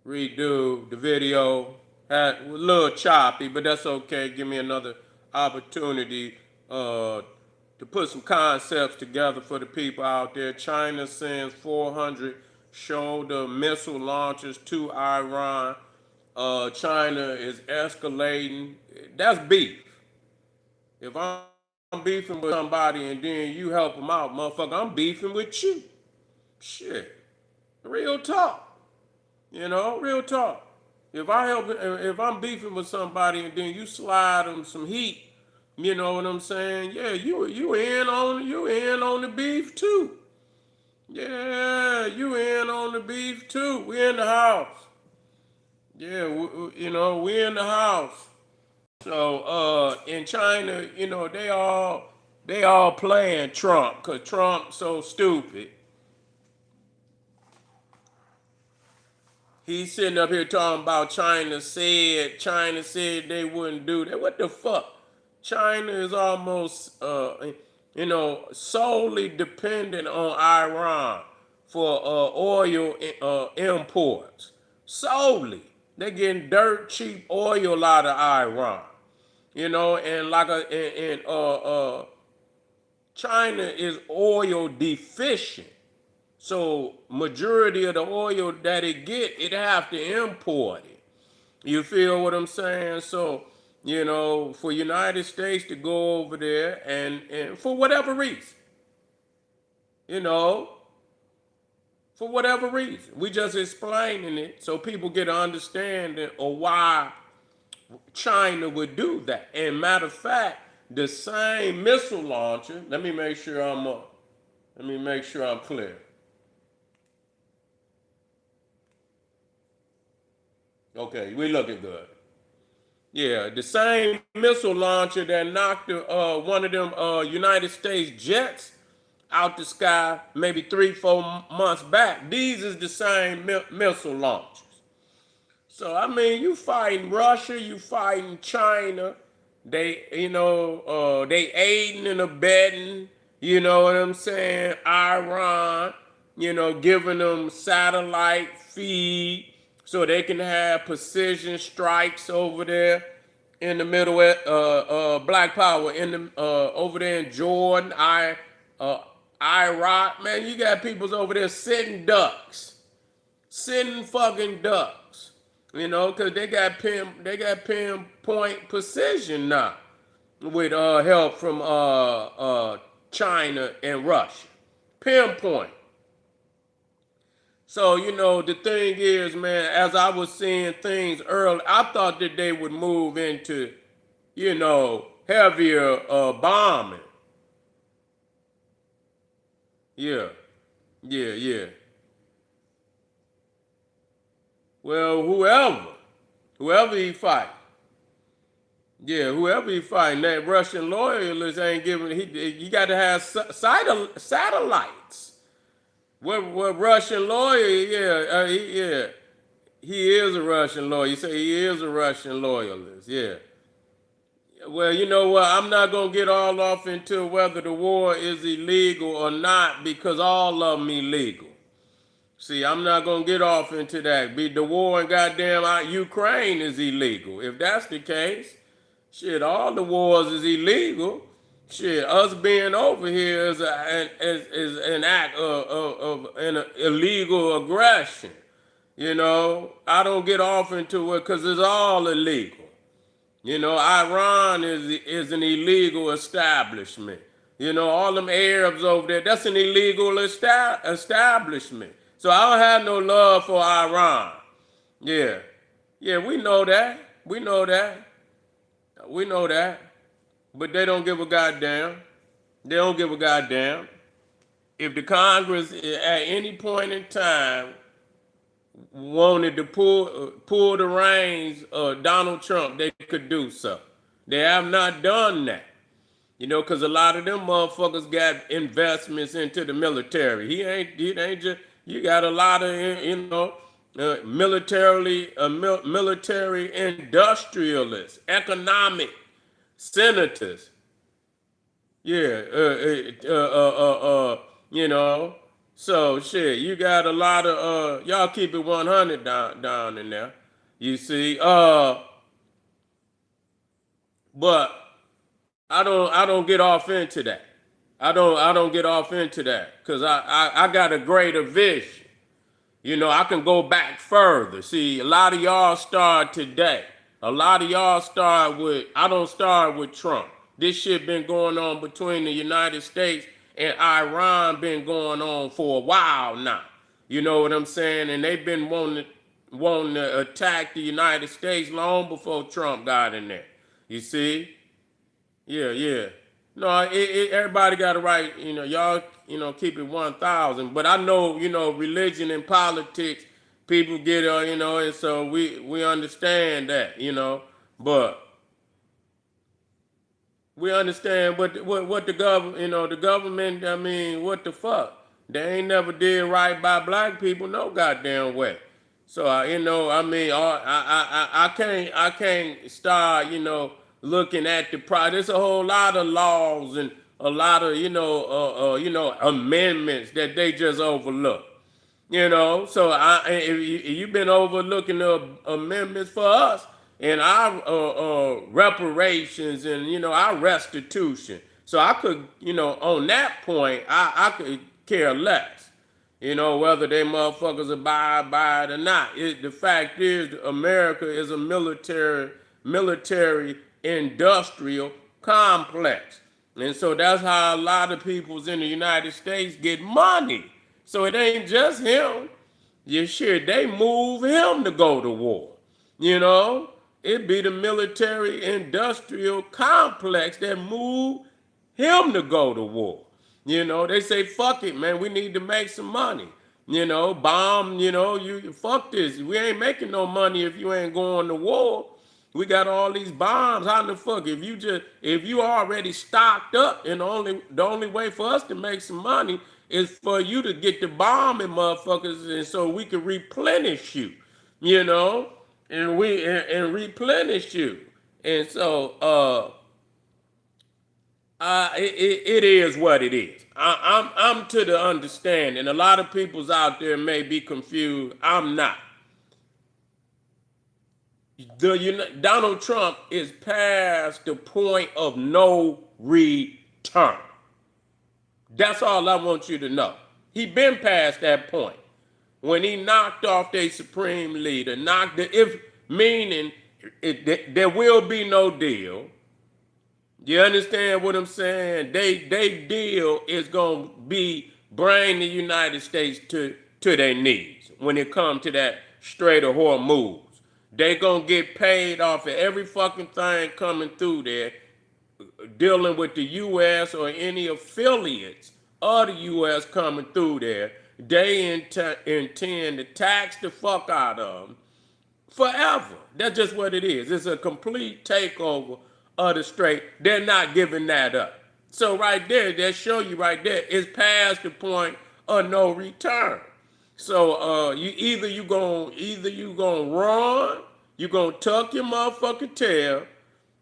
redo the video. Had a little choppy, but that's okay. Give me another opportunity to put some concepts together for the people out there. China sends 400 shoulder missile launchers to Iran. China is escalating. That's beef. If I'm beefing with somebody and then you help them out, motherfucker, I'm beefing with you. Shit. Real talk. Real talk. If I'm beefing with somebody and then you slide them some heat, you know what I'm saying? Yeah, you in on the beef too. Yeah, you in on the beef too. We in the house. Yeah, we in the house. So in China, they all playing Trump because Trump's so stupid. He's sitting up here talking about China said they wouldn't do that. What the fuck? China is almost solely dependent on Iran for oil imports. Solely. They're getting dirt cheap oil out of Iran. And like China is oil deficient. So majority of the oil that it get, it have to import it. You feel what I'm saying? So, for United States to go over there and for whatever reason, you know, for whatever reason, we just explaining it so people get an understanding of why China would do that. And matter of fact, the same missile launcher, let me make sure I'm clear. Okay, we looking good. Yeah, the same missile launcher that knocked one of them United States jets out the sky maybe 3, 4 months back. These is the same missile launchers. So I mean, you fighting Russia, you fighting China. They aiding and abetting. You know what I'm saying? Iran, giving them satellite feed so they can have precision strikes over there in the middle of Black Power in the over there in Jordan, uh, Iraq. Man, you got peoples over there sitting ducks, sitting fucking ducks. Because they got pinpoint precision now with help from China and Russia. Pinpoint. So, the thing is, man, as I was seeing things early, I thought that they would move into, heavier bombing. Yeah, yeah. Well, whoever he fight. Yeah, whoever he fighting, that Russian loyalist ain't giving. You got to have satellites. What Russian lawyer? Yeah, he is a Russian lawyer. You say he is a Russian loyalist. Yeah. Well, you know what? I'm not gonna get all off into whether the war is illegal or not because all of them illegal. See, I'm not gonna get off into that. Be the war in goddamn Ukraine is illegal. If that's the case, shit, all the wars is illegal. Shit, us being over here is an act of an illegal aggression. I don't get off into it because it's all illegal. Iran is an illegal establishment. All them Arabs over there, that's an illegal establishment. So I don't have no love for Iran. Yeah. Yeah, we know that. We know that. We know that. But they don't give a goddamn. They don't give a goddamn. If the Congress at any point in time wanted to pull the reins of Donald Trump, they could do so. They have not done that. Because a lot of them motherfuckers got investments into the military. He ain't just. You got a lot of military industrialists, economic senators. Yeah, you know, So shit, you got a lot of y'all keep it 100 down in there. You see, but I don't get off into that. I don't get off into that because I got a greater vision. You know, I can go back further. See, a lot of y'all start today. A lot of y'all start with, I don't start with Trump. This shit been going on between the United States and Iran been going on for a while now. You know what I'm saying? And they've been wanting to attack the United States long before Trump got in there. You see? Yeah, yeah. No, everybody got a right, y'all, keep it 1,000. But I know, religion and politics, people get, and so we understand that, but we understand what the government, the government, I mean, what the fuck? They ain't never did right by black people, no goddamn way. So I mean, I can't start, looking at the There's a whole lot of laws and a lot of, amendments that they just overlook. So if you've been overlooking the amendments for us and our reparations and our restitution. So I could, on that point, I could care less. Whether they motherfuckers abide by it or not. The fact is, America is a military industrial complex. And so that's how a lot of peoples in the United States get money. So it ain't just him. You shit, they move him to go to war. You know? It be the military industrial complex that move him to go to war. They say, fuck it, man, we need to make some money. Bomb, you fuck this. We ain't making no money if you ain't going to war. We got all these bombs. How in the fuck? If you already stocked up, and the only way for us to make some money is for you to get the bombing motherfuckers, and so we can replenish you, and replenish you. And so it is what it is. I'm to the understanding. A lot of people's out there may be confused. I'm not. Donald Trump is past the point of no return. That's all I want you to know. He been past that point. When he knocked off their supreme leader, meaning there will be no deal. You understand what I'm saying? They deal is gonna be bring the United States to their knees when it comes to that Strait of Hormuz. They gonna get paid off of every fucking thing coming through there, dealing with the U.S. or any affiliates of the U.S. coming through there. They intend to tax the fuck out of them forever. That's just what it is. It's a complete takeover of the strait. They're not giving that up. So right there, they show you right there, it's past the point of no return. So you gonna run, you gonna tuck your motherfucking tail,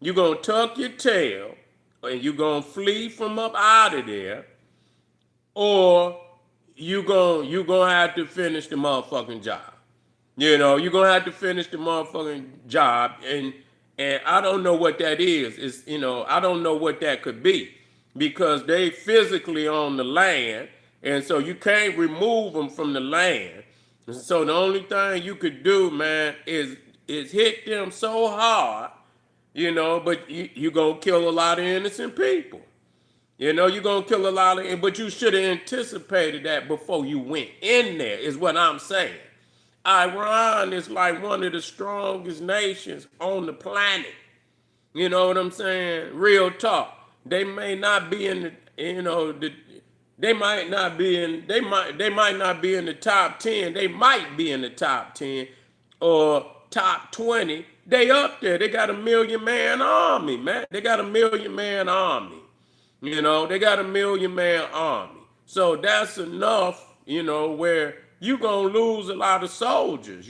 you gonna tuck your tail, and you gonna flee from up out of there, or you gonna have to finish the motherfucking job. You're gonna have to finish the motherfucking job, and I don't know what that is. I don't know what that could be because they physically on the land, and so you can't remove them from the land. And so the only thing you could do, man, is hit them so hard, but you gonna kill a lot of innocent people. You're gonna kill a lot of, but you should have anticipated that before you went in there, is what I'm saying. Iran is like one of the strongest nations on the planet. You know what I'm saying? Real talk. They may not be in they might not be in, they might not be in the top 10. They might be in the top 10 or top 20. They up there. They got a 1,000,000-man army, man. They got a 1,000,000-man army. They got a 1,000,000-man army. So that's enough, where you gonna lose a lot of soldiers,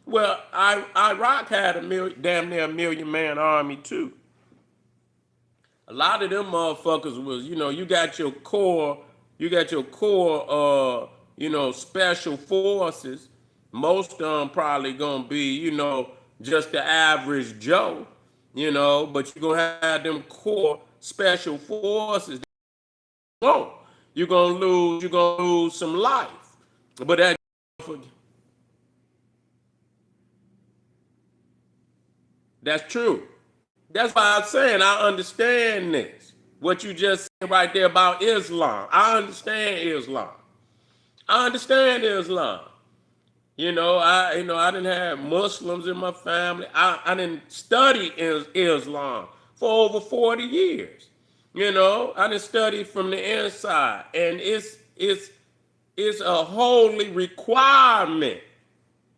Well, Iraq had damn near a 1,000,000-man army too. A lot of them motherfuckers was, you got your core You got your core, special forces. Most of them probably gonna be, just the average Joe, but you're gonna have them core special forces. Won't. You're gonna lose some life. But that's true. That's why I'm saying I understand this. What you just said right there about Islam. I understand Islam. I understand Islam. I didn't have Muslims in my family. I didn't study Islam for over 40 years. I didn't study from the inside. And it's a holy requirement.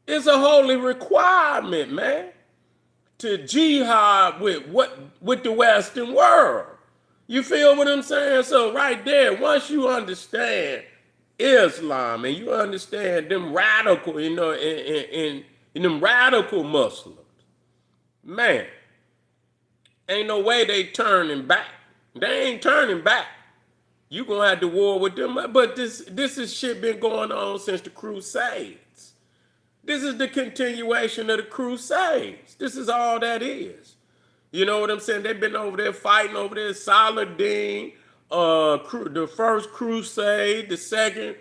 It's a holy requirement, man, to jihad with the Western world. You feel what I'm saying? So right there, once you understand Islam and you understand them radical, in them radical Muslims, man, ain't no way they turning back. They ain't turning back. You gonna have to war with them. But this is shit been going on since the Crusades. This is the continuation of the Crusades. This is all that is. You know what I'm saying? They've been over there fighting over there. Saladin, the first crusade, the second,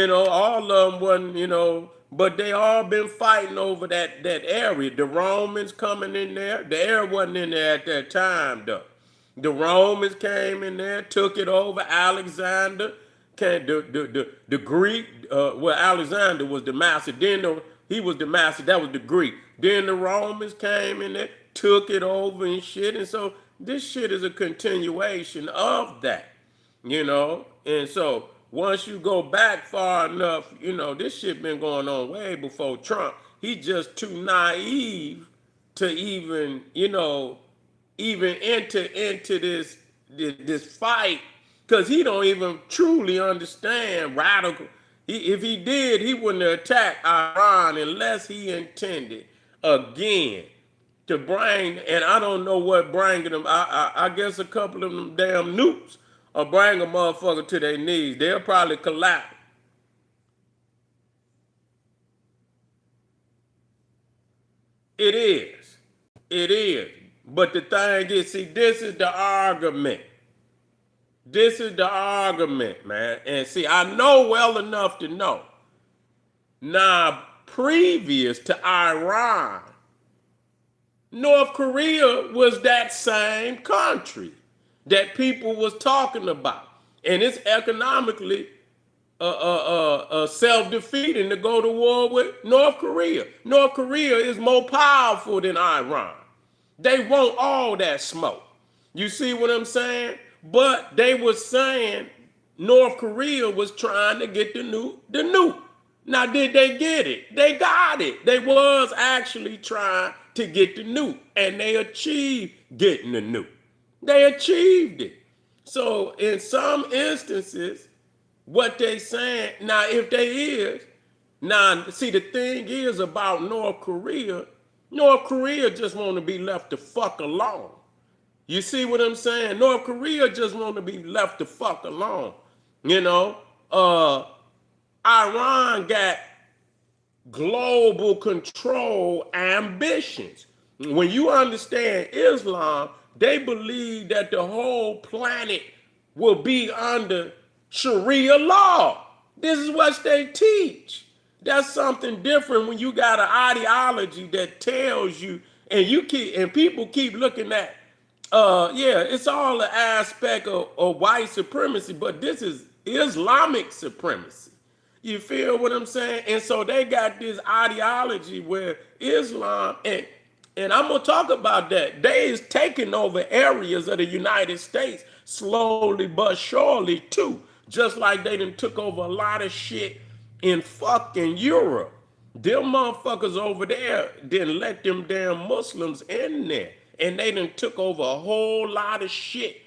all of them wasn't, but they all been fighting over that area. The Romans coming in there. The area wasn't in there at that time, though. The Romans came in there, took it over. Alexander came, the Greek, Alexander was the master. He was the master. That was the Greek. Then the Romans came in there, took it over and shit. And so this shit is a continuation of that, And so once you go back far enough, this shit been going on way before Trump. He just too naive to even enter into this fight, because he don't even truly understand radical. If he did, he wouldn't have attacked Iran unless he intended again to bring, and I don't know what bringing them. I guess a couple of them damn nukes or bring a motherfucker to their knees. They'll probably collapse. It is. It is. But the thing is, see, this is the argument. This is the argument, man. And see, I know well enough to know. Now, previous to Iran, North Korea was that same country that people was talking about. And it's economically self-defeating to go to war with North Korea. North Korea is more powerful than Iran. They want all that smoke. You see what I'm saying? But they were saying North Korea was trying to get the nuke. Now, did they get it? They got it. They was actually trying to get the nuke, and they achieved getting the nuke. They achieved it. So in some instances, what they saying, now if they is, now see the thing is about North Korea just want to be left the fuck alone. You see what I'm saying? North Korea just want to be left the fuck alone. Iran got global control ambitions. When you understand Islam, they believe that the whole planet will be under Sharia law. This is what they teach. That's something different when you got an ideology that tells you, and people keep looking at, it's all an aspect of white supremacy, but this is Islamic supremacy. You feel what I'm saying? And so they got this ideology where Islam, and I'm gonna talk about that. They is taking over areas of the United States slowly but surely too. Just like they done took over a lot of shit in fucking Europe. Them motherfuckers over there didn't let them damn Muslims in there. And they done took over a whole lot of shit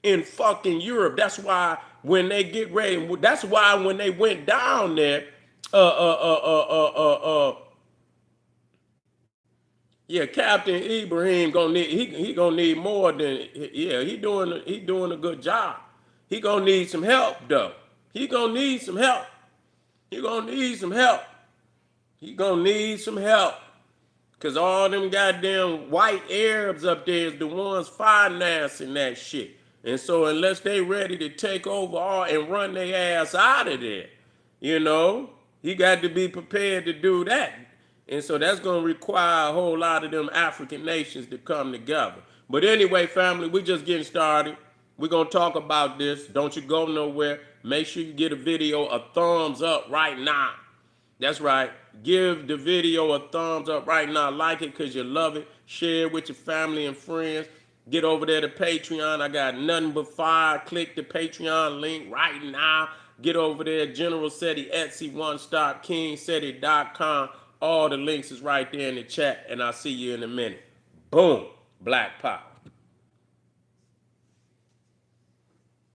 in fucking Europe. That's why when they get ready, that's why when they went down there, Captain Ibrahim gonna need he gonna need more than he doing a good job. He gonna need some help though. He gonna need some help. He gonna need some help. He gonna need some help. Cause all them goddamn white Arabs up there is the ones financing that shit. And so unless they ready to take over all and run their ass out of there, you know, he got to be prepared to do that. And so that's gonna require a whole lot of them African nations to come together. But anyway, family, we just getting started. We're gonna talk about this. Don't you go nowhere. Make sure you get a video a thumbs up right now. That's right. Give the video a thumbs up right now. Like it because you love it. Share it with your family and friends. Get over there to Patreon. I got nothing but fire. Click the Patreon link right now. Get over there. Generalseti, Etsy, One Stop, KingSeti.com. All the links is right there in the chat. And I'll see you in a minute. Boom. Black Power.